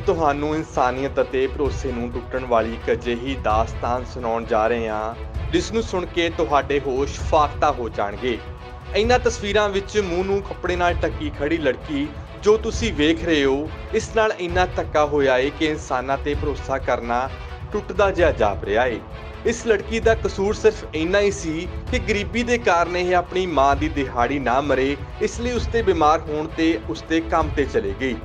ਤੁਹਾਨੂੰ ਇਨਸਾਨੀਅਤ ਅਤੇ ਭਰੋਸੇ ਨੂੰ ਟੁੱਟਣ ਵਾਲੀ ਇੱਕ ਅਜਿਹੀ ਦਾਸਤਾਨ ਸੁਣਾਉਣ ਜਾ ਰਹੇ ਹਾਂ ਜਿਸ ਨੂੰ ਸੁਣ ਕੇ ਤੁਹਾਡੇ ਹੋਸ਼ ਫਾਕਤਾ ਹੋ ਜਾਣਗੇ। ਇਹਨਾਂ ਤਸਵੀਰਾਂ ਵਿੱਚ ਮੂੰਹ ਨੂੰ ਕੱਪੜੇ ਨਾਲ ਢੱਕੀ ਖੜੀ ਲੜਕੀ ਜੋ ਤੁਸੀਂ ਵੇਖ ਰਹੇ ਹੋ, ਇਸ ਨਾਲ ਇੰਨਾ ਧੱਕਾ ਹੋਇਆ ਹੈ ਕਿ ਇਨਸਾਨਾਂ ਤੇ ਭਰੋਸਾ ਕਰਨਾ ਟੁੱਟਦਾ ਜਿਹਾ ਜਾਪ ਰਿਹਾ ਹੈ। ਇਸ ਲੜਕੀ ਦਾ ਕਸੂਰ ਸਿਰਫ ਇੰਨਾ ਹੀ ਸੀ ਕਿ ਗਰੀਬੀ ਦੇ ਕਾਰਨ ਇਹ ਆਪਣੀ ਮਾਂ ਦੀ ਦਿਹਾੜੀ ਨਾ ਮਰੇ, ਇਸ ਲਈ ਉਸਦੇ ਬਿਮਾਰ ਹੋਣ ਤੇ ਉਸਦੇ ਕੰਮ ਤੇ ਚਲੇ ਗਈ।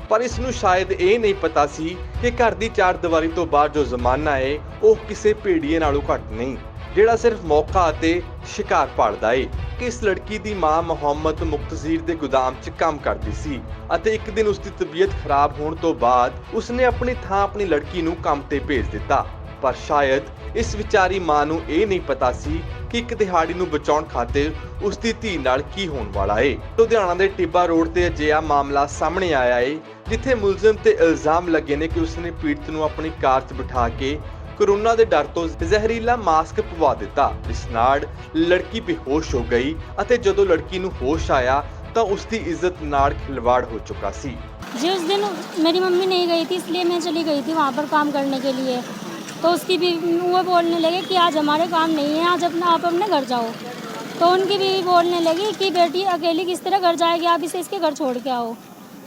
ਪਰ ਇਸ ਨੂੰ ਸ਼ਾਇਦ ਇਹ ਨਹੀਂ ਪਤਾ ਸੀ ਕਿ ਘਰ ਦੀ ਚਾਰ ਦੀਵਾਰੀ ਤੋਂ ਬਾਹਰ ਜੋ ਜ਼ਮਾਨਾ ਹੈ ਉਹ ਕਿਸੇ ਭੇੜੀਏ ਨਾਲੋਂ ਘੱਟ ਨਹੀਂ, ਜਿਹੜਾ ਸਿਰਫ ਮੌਕਾ ਅਤੇ ਸ਼ਿਕਾਰ ਭਾਲਦਾ ਹੈ। ਕਿ ਇਸ ਲੜਕੀ ਦੀ ਮਾਂ ਮੁਹੰਮਦ ਮੁਕਤਜ਼ੀਰ ਦੇ ਗੋਦਾਮ 'ਚ ਕੰਮ ਕਰਦੀ ਸੀ ਅਤੇ ਇੱਕ ਦਿਨ ਉਸਦੀ ਤਬੀਅਤ ਖਰਾਬ ਹੋਣ ਤੋਂ ਬਾਅਦ ਉਸਨੇ ਆਪਣੀ ਥਾਂ ਆਪਣੀ ਲੜਕੀ ਨੂੰ ਕੰਮ ਤੇ ਭੇਜ ਦਿੱਤਾ। ਪਰ ਸ਼ਾਇਦ ਇਸ ਵਿਚਾਰੀ ਮਾਂ ਨੂੰ ਇਹ ਨਹੀਂ ਪਤਾ ਸੀ ਕਿ ਇੱਕ ਦਿਹਾੜੀ ਨੂੰ ਬਚਾਉਣ ਖਾਤਰ ਉਸਦੀ ਧੀ ਨਾਲ ਕੀ ਹੋਣ ਵਾਲਾ ਹੈ। ਲੁਧਿਆਣਾ ਦੇ ਟਿੱਬਾ ਰੋਡ ਤੇ ਅਜਿਹਾ ਮਾਮਲਾ ਸਾਹਮਣੇ ਆਇਆ ਹੈ ਜਿੱਥੇ ਮੁਲਜ਼ਮ ਤੇ ਇਲਜ਼ਾਮ ਲੱਗੇ ਨੇ ਕਿ ਉਸਨੇ ਪੀੜਤ ਨੂੰ ਆਪਣੀ ਕਾਰ 'ਚ ਬਿਠਾ ਕੇ ਕੋਰੋਨਾ ਦੇ ਡਰ ਤੋਂ ਜ਼ਹਿਰੀਲਾ ਮਾਸਕ ਪਵਾ ਦਿੱਤਾ, ਜਿਸ ਨਾਲ ਲੜਕੀ ਬੇਹੋਸ਼ ਹੋ ਗਈ ਅਤੇ ਜਦੋਂ ਲੜਕੀ ਨੂੰ ਹੋਸ਼ ਆਇਆ ਤਾਂ ਉਸਦੀ ਇੱਜ਼ਤ ਨਾਲ ਖਿਲਵਾड़ हो चुका सी। जी उस दिन मेरी मम्मी नहीं गई थी, इसलिए मैं चली गई थी वहाँ पर काम करने के लिए। तो उसकी भी वो बोलने लगे कि आज हमारे काम नहीं है, आज आप अपने घर जाओ। तो उनकी बीवी बोलने लगी कि बेटी अकेली किस तरह घर जाएगी, आप इसे इसके घर छोड़ के आओ।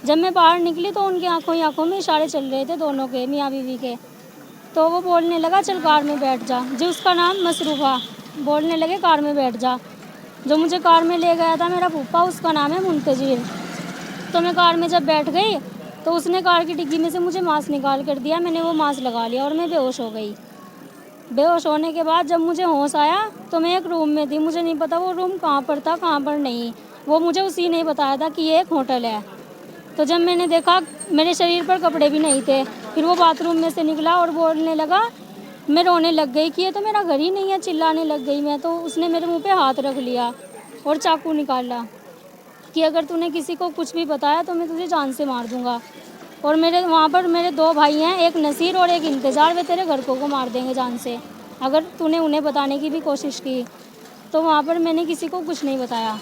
जब मैं बाहर निकली तो उनकी आंखों में इशारे चल रहे थे दोनों के, मियाँ बीवी के। तो वो बोलने लगा चल कार में बैठ जा। जी उसका नाम मसरूफ़ा, बोलने लगे कार में बैठ जा। जो मुझे कार में ले गया था मेरा फूफा, उसका नाम है मुंतज़िर। तो मैं कार में जब बैठ गई तो उसने कार की डिग्गी में से मुझे मास्क निकाल कर दिया। मैंने वो मास्क लगा लिया और मैं बेहोश हो गई। बेहोश होने के बाद जब मुझे होश आया तो मैं एक रूम में थी, मुझे नहीं पता वो रूम कहाँ पर था कहाँ पर नहीं, वो मुझे उसी ने बताया था कि ये एक होटल है। तो जब मैंने देखा मेरे शरीर पर कपड़े भी नहीं थे, फिर वो बाथरूम में से निकला और बोलने लगा, मैं रोने लग गई कि ये तो मेरा घर ही नहीं है, चिल्लाने लग गई मैं। तो उसने मेरे मुंह पे हाथ रख लिया और चाकू निकाला कि अगर तूने किसी को कुछ भी बताया तो मैं तुझे जान से मार दूंगा। और मेरे वहाँ पर मेरे दो भाई हैं, एक नसीर और एक इंतज़ार, वे तेरे घर को मार देंगे जान से अगर तूने उन्हें बताने की भी कोशिश की। तो वहाँ पर मैंने किसी को कुछ नहीं बताया।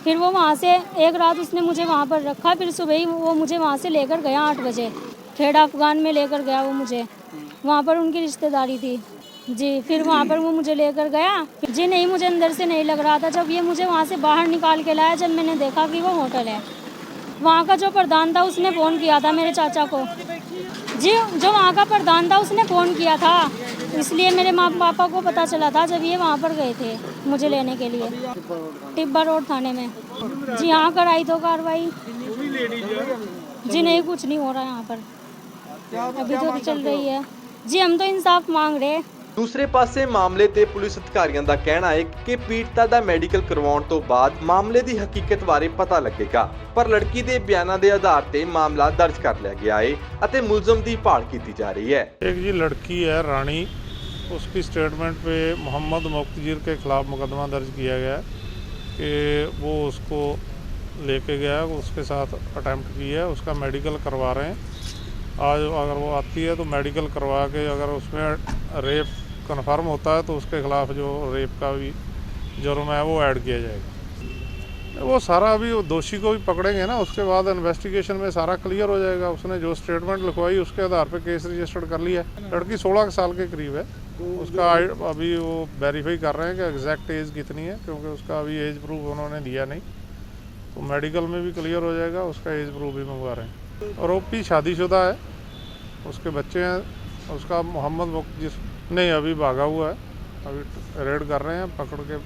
फिर वो वहाँ से एक रात उसने मुझे वहाँ पर रखा, फिर सुबह ही वो मुझे वहाँ से लेकर गया 8 बजे, खेड़ा अफगान में लेकर गया वो मुझे, वहाँ पर उनकी रिश्तेदारी थी जी। फिर वहाँ पर वो मुझे लेकर गया जी, नहीं मुझे अंदर से नहीं लग रहा था। जब ये मुझे वहाँ से बाहर निकाल के लाया, जब मैंने देखा कि वो होटल है, वहाँ का जो प्रधान था उसने फ़ोन किया था मेरे चाचा को जी, जो वहाँ का प्रधान था उसने फ़ोन किया था, इसलिए मेरे माँ पापा को पता चला था जब ये वहाँ पर गए थे मुझे लेने के लिए टिब्बा रोड थाने में जी। यहाँ कराई तो कार्रवाई जी, नहीं कुछ नहीं हो रहा यहाँ पर, अभी तो चल रही है जी। हम तो इंसाफ मांग रहे। ਦੂਸਰੇ ਪਾਸੇ ਮਾਮਲੇ ਤੇ ਪੁਲਿਸ ਅਧਿਕਾਰੀਆਂ ਦਾ ਕਹਿਣਾ ਹੈ ਕਿ ਪੀੜਤਾ ਦਾ ਮੈਡੀਕਲ ਕਰਵਾਉਣ ਤੋਂ ਬਾਅਦ ਮਾਮਲੇ ਦੀ ਹਕੀਕਤ ਬਾਰੇ ਪਤਾ ਲੱਗੇਗਾ, ਪਰ ਲੜਕੀ ਦੇ ਬਿਆਨਾਂ ਦੇ ਆਧਾਰ ਤੇ ਮਾਮਲਾ ਦਰਜ ਕਰ ਲਿਆ ਗਿਆ ਹੈ ਅਤੇ ਮੁਲਜ਼ਮ ਦੀ ਭਾਲ ਕੀਤੀ ਜਾ ਰਹੀ है। एक जी लड़की है रानी, उसकी स्टेटमेंट पे मोहम्मद मुक्तजीर के खिलाफ मुकदमा दर्ज किया गया है कि वो उसको लेके गया, उसके साथ अटैम्प्ट की है, उसका मेडिकल करवा रहे हैं। आज अगर वो आती है तो मेडिकल करवा के अगर उसमें रेप कन्फर्म होता है तो उसके खिलाफ जो रेप का भी जुर्म है वो ऐड किया जाएगा। वो सारा अभी दोषी को भी पकड़ेंगे ना, उसके बाद इन्वेस्टिगेशन में सारा क्लियर हो जाएगा। उसने जो स्टेटमेंट लिखवाई उसके आधार पे केस रजिस्टर्ड कर लिया है। लड़की 16 साल के करीब है, उसका अभी वो वेरीफाई कर रहे हैं कि एग्जैक्ट एज कितनी है, क्योंकि उसका अभी एज प्रूफ उन्होंने दिया नहीं। तो मेडिकल में भी क्लियर हो जाएगा, उसका एज प्रूफ भी मंगवा रहे हैं। और आरोपी शादीशुदा है, उसके बच्चे हैं। उसका मोहम्मद मुक्तजीर नहीं अभी भागा हुआ है, अभी रेड कर रहे हैं, पकड़ के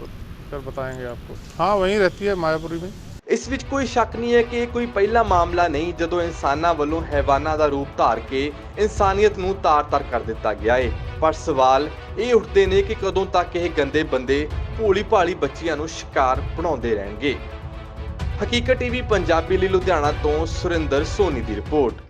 फिर बताएंगे आपको। हाँ वहीं रहती है मायापुरी में। ਇਸ ਵਿੱਚ ਕੋਈ ਸ਼ੱਕ ਨਹੀਂ ਹੈ ਕਿ ਇਹ ਕੋਈ ਪਹਿਲਾ ਮਾਮਲਾ ਨਹੀਂ ਜਦੋਂ ਇਨਸਾਨਾਂ ਵੱਲੋਂ ਹੈਵਾਨਾਂ ਦਾ ਰੂਪ ਧਾਰ ਕੇ ਇਨਸਾਨੀਅਤ ਨੂੰ ਤਾਰ-ਤਾਰ ਕਰ ਦਿੱਤਾ ਗਿਆ ਹੈ। ਪਰ ਸਵਾਲ ਇਹ ਉੱਠਦੇ ਨੇ ਕਿ ਕਦੋਂ ਤੱਕ ਇਹ ਗੰਦੇ ਬੰਦੇ ਭੋਲੀ-ਭਾਲੀ ਬੱਚੀਆਂ ਨੂੰ ਸ਼ਿਕਾਰ ਬਣਾਉਂਦੇ ਰਹਿਣਗੇ। ਹਕੀਕਤ ਟੀਵੀ ਪੰਜਾਬੀ ਲਈ ਲੁਧਿਆਣਾ ਤੋਂ ਸੁਰਿੰਦਰ ਸੋਨੀ ਦੀ ਰਿਪੋਰਟ।